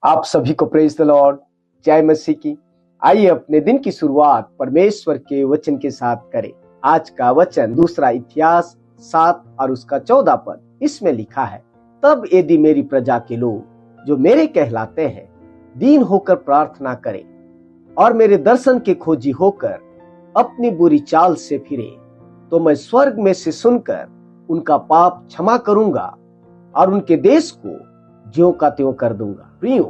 आप सभी को प्रेज द लॉर्ड, जय मसीह की। आइए अपने दिन की शुरुआत परमेश्वर के वचन के साथ करें। आज का वचन दूसरा इतिहास 7 और उसका 14 पद। इसमें लिखा है, तब यदि मेरी प्रजा के लोग जो मेरे कहलाते हैं दीन होकर प्रार्थना करें और मेरे दर्शन के खोजी होकर अपनी बुरी चाल से फिरे, तो मैं स्वर्ग में से सुनकर उनका पाप क्षमा करूंगा और उनके देश को ज्यों का त्यों कर दूंगा। प्रियो,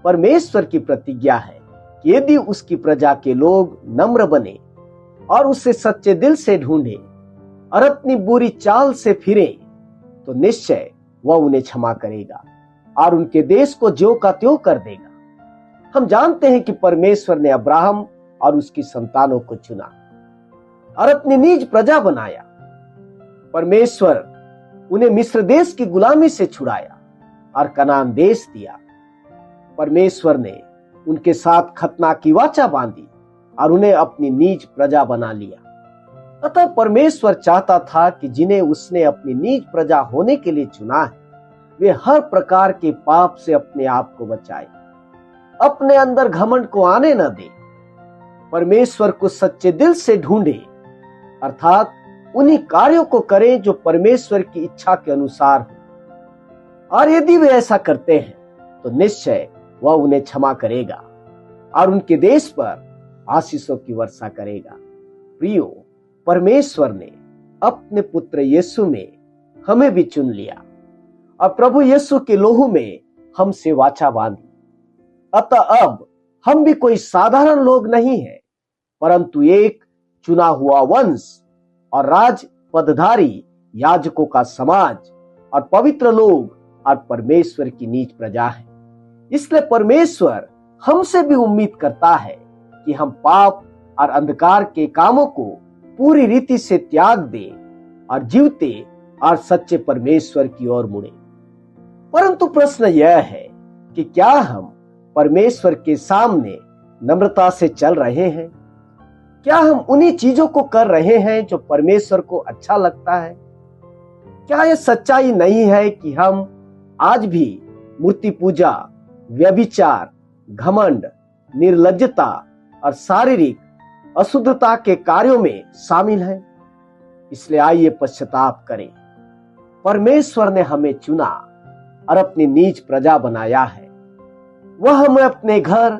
परमेश्वर की प्रतिज्ञा है कि यदि उसकी प्रजा के लोग नम्र बने और उसे सच्चे दिल से ढूंढे और अपनी बुरी चाल से फिरे, तो निश्चय वह उन्हें क्षमा करेगा और उनके देश को ज्यों का त्यों कर देगा। हम जानते हैं कि परमेश्वर ने अब्राहम और उसकी संतानों को चुना और अपनी निज प्रजा बनाया। परमेश्वर उन्हें मिस्र देश की गुलामी से छुड़ाया और कनान देश दिया। परमेश्वर ने उनके साथ खतना की वाचा बांधी और उन्हें अपनी निज प्रजा बना लिया। अतः परमेश्वर चाहता था कि जिन्हें उसने अपनी निज प्रजा होने के लिए चुना है, वे हर प्रकार के पाप से अपने आप को बचाए, अपने अंदर घमंड को आने न दे, परमेश्वर को सच्चे दिल से ढूंढे, अर्थात उन्हीं कार्यों को करें जो परमेश्वर की इच्छा के अनुसार हो। और यदि वे ऐसा करते हैं तो निश्चय वह उन्हें क्षमा करेगा और उनके देश पर आशीषों की वर्षा करेगा। प्रियो, परमेश्वर ने अपने पुत्र यीशु में हमें भी चुन लिया और प्रभु यीशु के लोहू में हमसे वाचा बांधी। अतः अब हम भी कोई साधारण लोग नहीं हैं, परंतु एक चुना हुआ वंश और राज पदधारी याजकों का समाज और पवित्र लोग और परमेश्वर की नीच प्रजा है। इसलिए परमेश्वर हमसे भी उम्मीद करता है कि हम पाप और अंधकार के कामों को पूरी रीति से त्याग दें और जीवते और सच्चे परमेश्वर की ओर मुड़े। परंतु प्रश्न यह है कि क्या हम परमेश्वर के सामने नम्रता से चल रहे हैं? क्या हम उन्हीं चीजों को कर रहे हैं जो परमेश्वर को अच्छा लगता है? क्या यह सच्चाई नहीं है कि हम आज भी मूर्ति पूजा, व्यभिचार, घमंड, निर्लज्जता और शारीरिक अशुद्धता के कार्यों में शामिल हैं? इसलिए आइए पश्चाताप करें। परमेश्वर ने हमें चुना और अपनी निज प्रजा बनाया है। वह हमें अपने घर,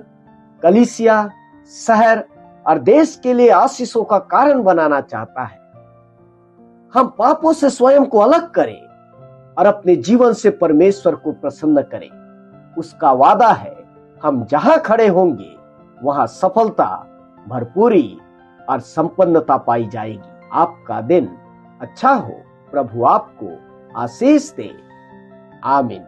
कलीसिया, शहर और देश के लिए आशीषों का कारण बनाना चाहता है। हम पापों से स्वयं को अलग करें और अपने जीवन से परमेश्वर को प्रसन्न करें। उसका वादा है, हम जहां खड़े होंगे वहां सफलता, भरपूरी और संपन्नता पाई जाएगी। आपका दिन अच्छा हो। प्रभु आपको आशीष दे। आमीन।